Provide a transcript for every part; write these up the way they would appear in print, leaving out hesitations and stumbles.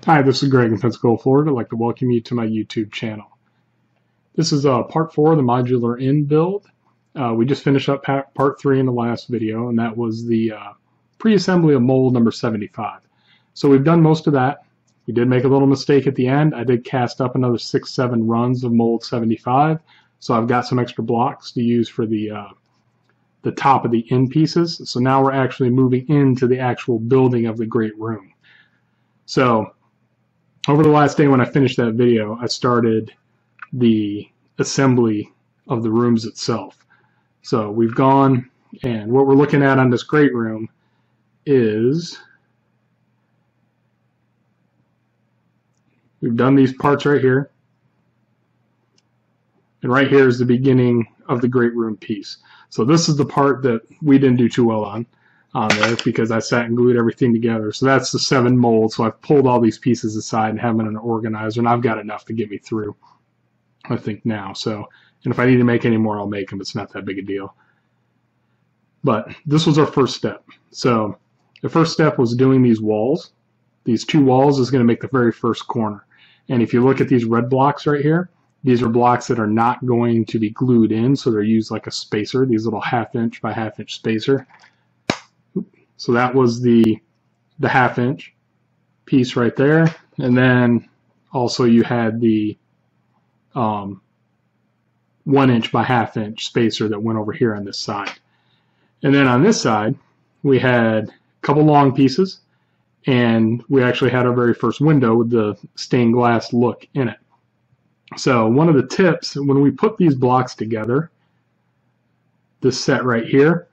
Hi, this is Greg in Pensacola, Florida. I'd like to welcome you to my YouTube channel. This is part 4 of the modular inn build. We just finished up part 3 in the last video, and that was the pre-assembly of mold number 75. So we've done most of that. We did make a little mistake at the end. I did cast up another 6-7 runs of mold 75, so I've got some extra blocks to use for the top of the inn pieces. So now we're actually moving into the actual building of the great room. So over the last day when I finished that video, I started the assembly of the rooms itself. So we've gone, and what we're looking at on this great room is we've done these parts right here. And right here is the beginning of the great room piece. So this is the part that we didn't do too well on there because I sat and glued everything together. So that's the 7 molds. So I've pulled all these pieces aside and have them in an organizer, and I've got enough to get me through, I think, now. So, and if I need to make any more, I'll make them. It's not that big a deal. But this was our first step. So the first step was doing these walls. These 2 walls is going to make the very first corner. And if you look at these red blocks right here, these are blocks that are not going to be glued in, so they're used like a spacer, these little 1/2 inch by 1/2 inch spacer. So that was the 1/2 inch piece right there. And then also you had the 1 inch by 1/2 inch spacer that went over here on this side. And then on this side, we had a couple long pieces, and we actually had our very first window with the stained glass look in it. So one of the tips, when we put these blocks together, this set right here,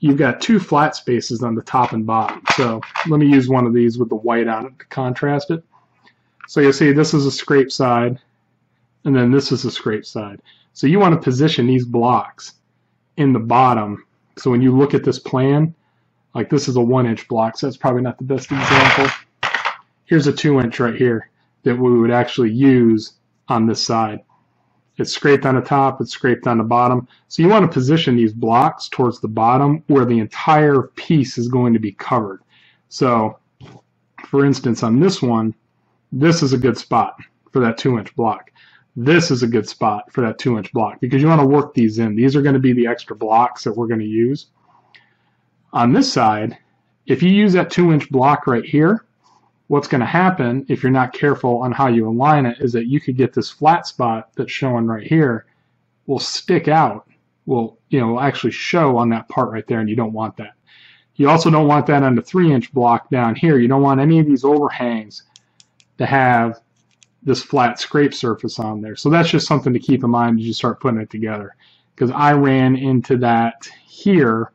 you've got 2 flat spaces on the top and bottom. So let me use one of these with the white on it to contrast it. So you'll see this is a scrape side, and then this is a scrape side. So you want to position these blocks in the bottom. So when you look at this plan, like this is a 1 inch block, so that's probably not the best example. Here's a 2 inch right here that we would actually use on this side. It's scraped on the top, it's scraped on the bottom. So you want to position these blocks towards the bottom where the entire piece is going to be covered. So for instance, on this one, this is a good spot for that 2 inch block. This is a good spot for that 2 inch block because you want to work these in. These are going to be the extra blocks that we're going to use. On this side, if you use that 2 inch block right here, what's going to happen if you're not careful on how you align it is that you could get this flat spot that's showing right here will stick out, will actually show on that part right there, and you don't want that. You also don't want that on the 3 inch block down here. You don't want any of these overhangs to have this flat scrape surface on there. So that's just something to keep in mind as you start putting it together, because I ran into that here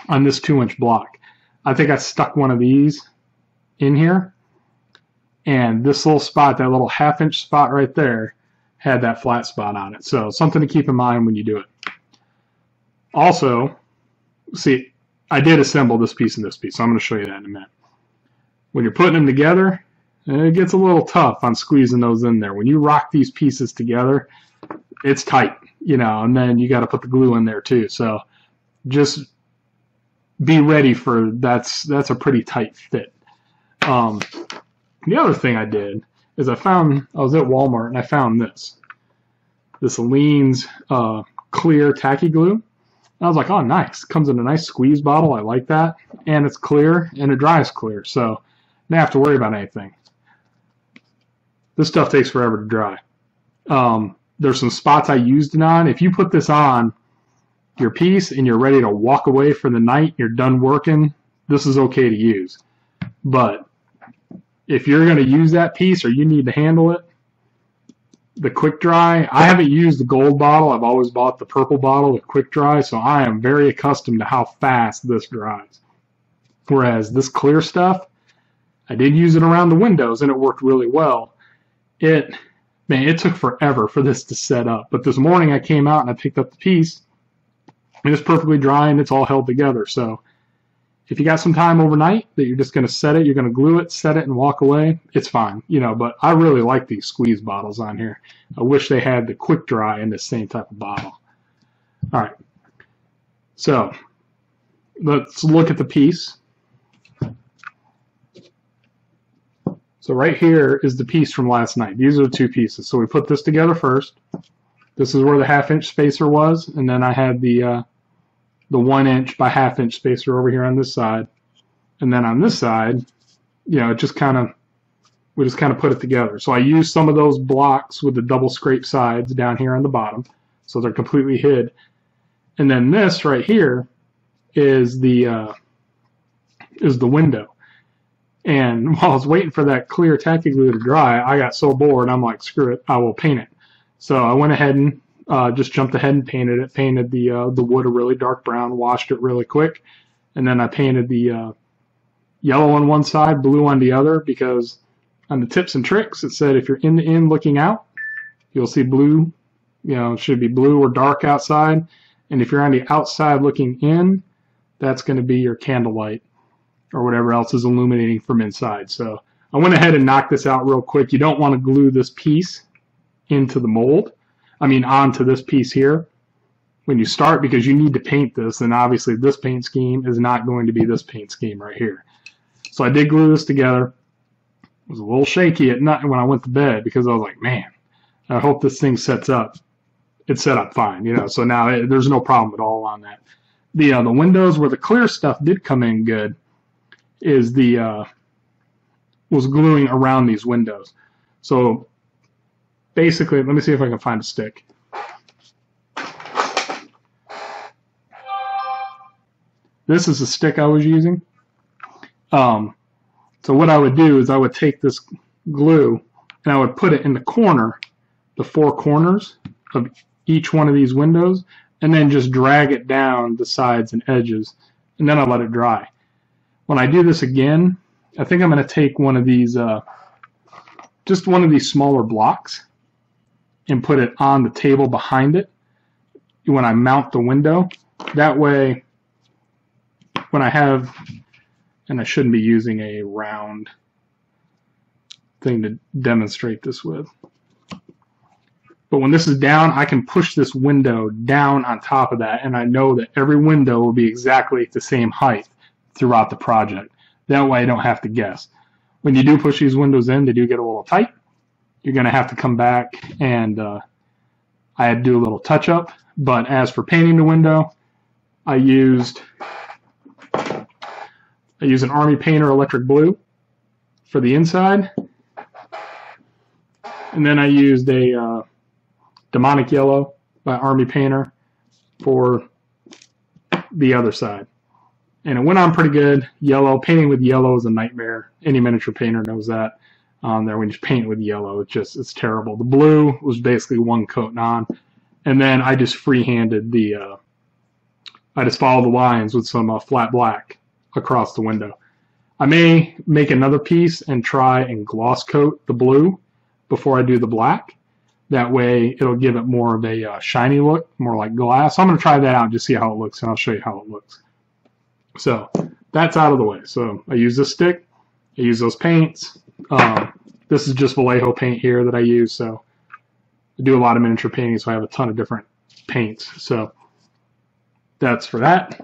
on this 2 inch block. I think I stuck one of these in here, and this little spot, that little 1/2 inch spot right there, had that flat spot on it. So something to keep in mind when you do it. Also, see, I did assemble this piece and this piece, so I'm going to show you that in a minute. When you're putting them together, it gets a little tough on squeezing those in there. When you rock these pieces together, it's tight, and then you got to put the glue in there too. So just be ready for that's a pretty tight fit. The other thing I did is I was at Walmart and I found this Lean's clear tacky glue. And I was like, oh, nice. It comes in a nice squeeze bottle. I like that. And it's clear and it dries clear. So I don't have to worry about anything. This stuff takes forever to dry. There's some spots I used it on. If you put this on your piece and you're ready to walk away for the night, you're done working, this is okay to use. But if you're going to use that piece or you need to handle it, the quick dry, I haven't used the gold bottle. I've always bought the purple bottle with quick dry, so I am very accustomed to how fast this dries. Whereas this clear stuff, I did use it around the windows and it worked really well. It took forever for this to set up. But this morning I came out and I picked up the piece and it's perfectly dry and it's all held together. So if you got some time overnight that you're just going to set it, you're going to glue it, set it, and walk away, it's fine. But I really like these squeeze bottles on here. I wish they had the quick dry in the same type of bottle. All right. So let's look at the piece. So right here is the piece from last night. These are the two pieces. So we put this together first. This is where the 1/2 inch spacer was, and then I had the 1 inch by 1/2 inch spacer over here on this side. And then on this side, you know, we just kind of put it together. So I used some of those blocks with the double scrape sides down here on the bottom, so they're completely hid. And then this right here is the window. And while I was waiting for that clear tacky glue to dry, I got so bored, I'm like, screw it, I will paint it. So I went ahead and just jumped ahead and painted it. Painted the wood a really dark brown, washed it really quick, and then I painted the yellow on one side, blue on the other, because on the tips and tricks it said if you're in the inn looking out, you'll see blue. You know, it should be blue or dark outside, and if you're on the outside looking in, that's going to be your candlelight or whatever else is illuminating from inside. So I went ahead and knocked this out real quick. You don't want to glue this piece into the mold, onto this piece here when you start, because you need to paint this, and obviously this paint scheme is not going to be this paint scheme right here. So I did glue this together. It was a little shaky at night when I went to bed, because I was like, man, I hope this thing sets up. It set up fine, you know, so now there's no problem at all on that. The windows where the clear stuff did come in good is was gluing around these windows. So basically, let me see if I can find a stick. This is the stick I was using. So what I would do is I would take this glue and I would put it in the corner, the 4 corners of each one of these windows, and then just drag it down the sides and edges, and then I'll let it dry. When I do this again, I think I'm going to take one of these, just one of these smaller blocks, and put it on the table behind it when I mount the window. That way, when I have, and I shouldn't be using a round thing to demonstrate this with, but when this is down, I can push this window down on top of that, and I know that every window will be exactly the same height throughout the project. That way I don't have to guess. When you do push these windows in, they do get a little tight. You're going to have to come back and I had to do a little touch up. But as for painting the window, I used an Army Painter electric blue for the inside, and then I used a Demonic Yellow by Army Painter for the other side. And it went on pretty good. Yellow, painting with yellow is a nightmare. Any miniature painter knows that. When you paint with yellow, it's terrible. The blue was basically one coat on, and then I just freehanded I just followed the lines with some flat black across the window. I may make another piece and try and gloss coat the blue before I do the black. That way it'll give it more of a shiny look, more like glass. So I'm going to try that out and just see how it looks, and I'll show you how it looks. So that's out of the way. So I use this stick. I use those paints. This is just Vallejo paint here that I use. So I do a lot of miniature painting, so I have a ton of different paints. So that's for that.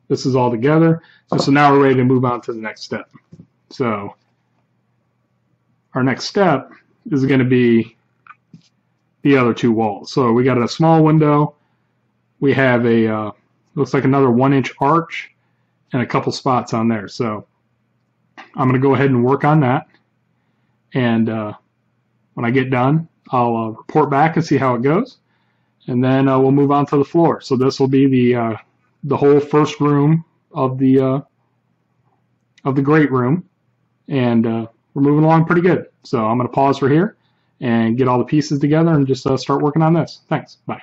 This is all together. So now we're ready to move on to the next step. So our next step is going to be the other 2 walls. So we got a small window. We have a looks like another 1-inch arch and a couple spots on there. So I'm going to go ahead and work on that. And when I get done, I'll report back and see how it goes. And then we'll move on to the floor. So this will be the whole first room of the great room. And we're moving along pretty good. So I'm going to pause for here and get all the pieces together and just start working on this. Thanks. Bye.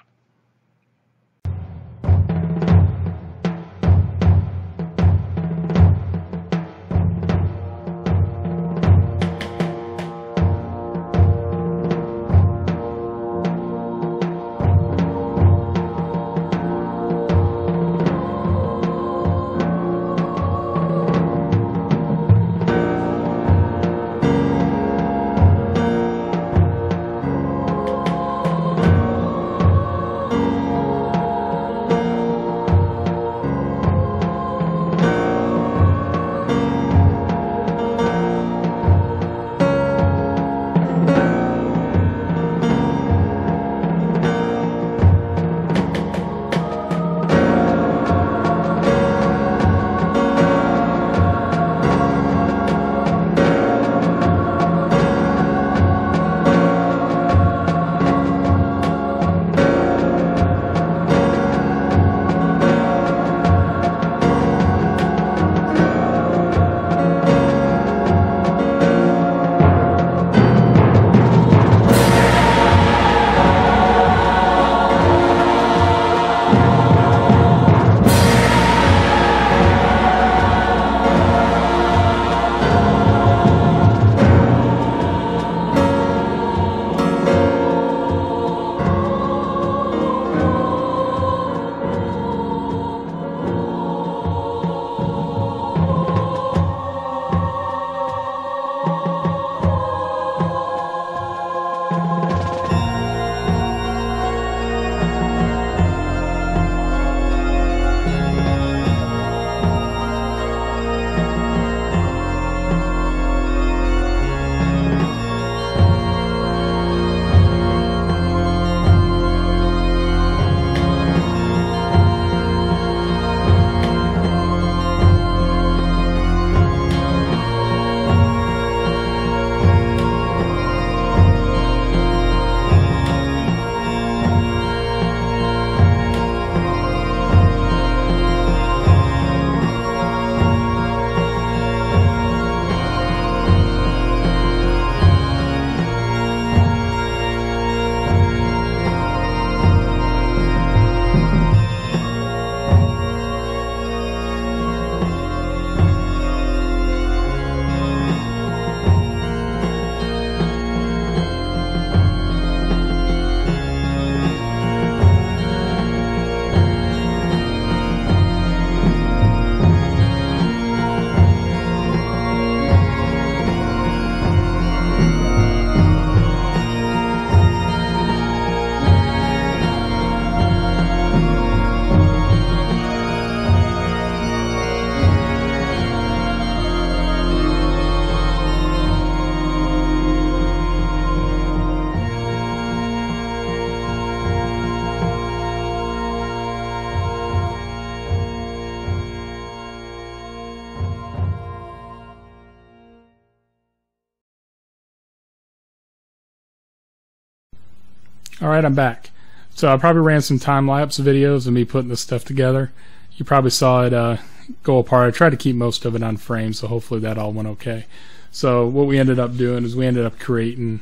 Alright, I'm back. So I probably ran some time-lapse videos of me putting this stuff together. You probably saw it go apart. I tried to keep most of it on frame, so hopefully that all went okay. So what we ended up doing is we ended up creating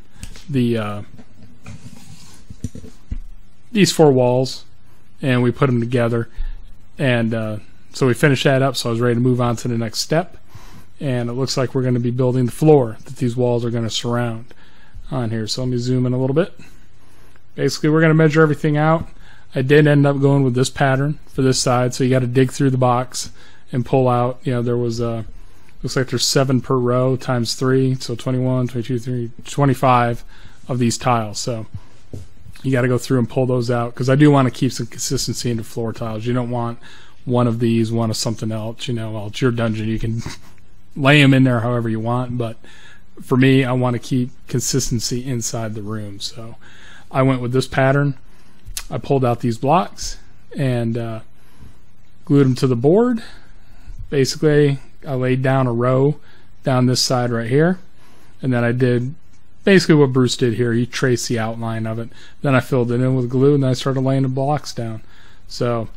the these 4 walls, and we put them together. And so we finished that up, so I was ready to move on to the next step. And it looks like we're going to be building the floor that these walls are going to surround on here. So let me zoom in a little bit. Basically, we're going to measure everything out. I did end up going with this pattern for this side, so you got to dig through the box and pull out. You know, there was looks like there's 7 per row times 3, so 21, 22, 3, 25 of these tiles. So you got to go through and pull those out, because I do want to keep some consistency into floor tiles. You don't want one of these, one of something else. You know, well, it's your dungeon. You can lay them in there however you want, but for me, I want to keep consistency inside the room. So I went with this pattern. I pulled out these blocks and glued them to the board. Basically, I laid down a row down this side right here, and then I did basically what Bruce did here. He traced the outline of it. Then I filled it in with glue, and then I started laying the blocks down. So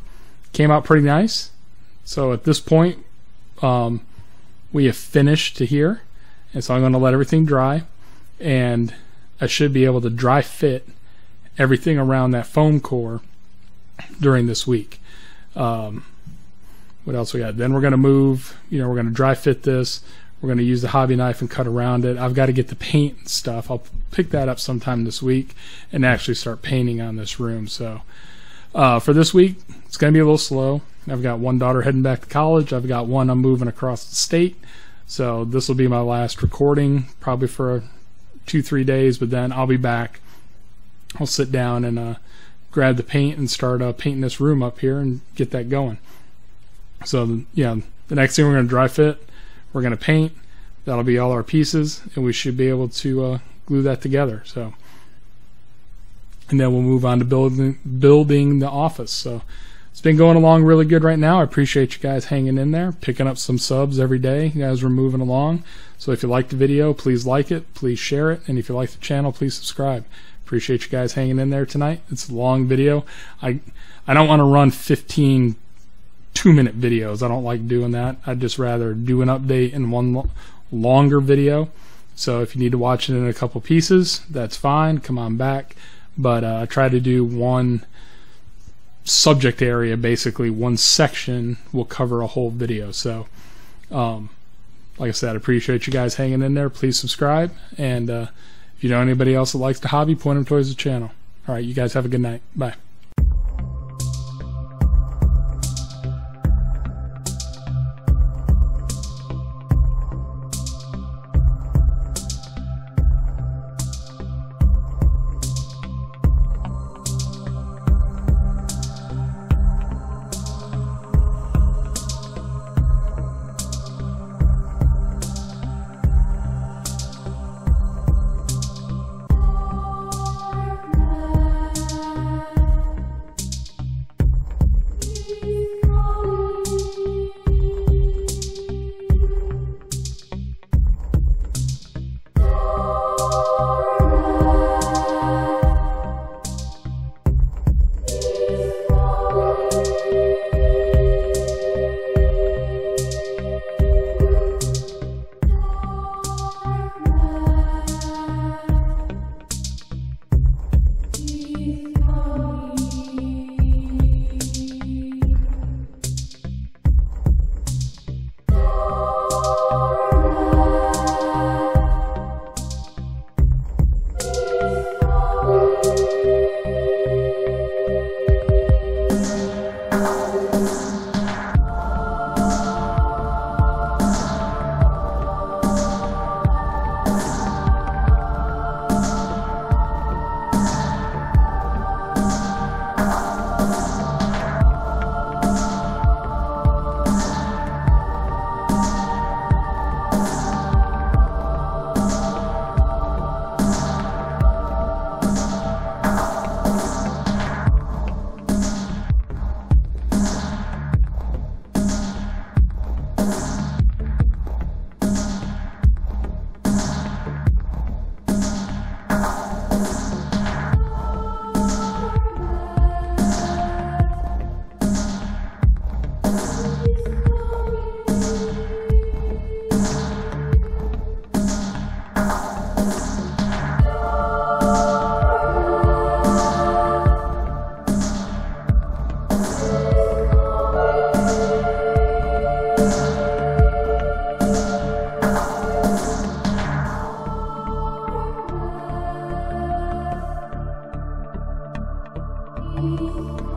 came out pretty nice. So at this point, we have finished to here, and so I'm going to let everything dry, and I should be able to dry fit everything around that foam core during this week. What else we got? Then we're going to move, you know, we're going to dry fit this. We're going to use the hobby knife and cut around it. I've got to get the paint and stuff. I'll pick that up sometime this week and actually start painting on this room. So for this week, it's going to be a little slow. I've got one daughter heading back to college. I've got one I'm moving across the state. So this will be my last recording, probably for 2-3 days, but then I'll be back. I'll sit down and grab the paint and start painting this room up here and get that going. So yeah, the next thing we're going to dry fit, we're going to paint. That'll be all our pieces, and we should be able to glue that together. So, and then we'll move on to building the office. So it's been going along really good right now. I appreciate you guys hanging in there, picking up some subs every day. You guys are moving along. So if you like the video, please like it, please share it, and if you like the channel, please subscribe. Appreciate you guys hanging in there tonight. It's a long video. I don't want to run 15 2-minute videos. I don't like doing that. I'd just rather do an update in one longer video. So if you need to watch it in a couple pieces, that's fine. Come on back. But I try to do one subject area, basically one section will cover a whole video. So like I said, I appreciate you guys hanging in there. Please subscribe, and if you know anybody else that likes the hobby, point them towards the channel. All right, you guys have a good night. Bye. you.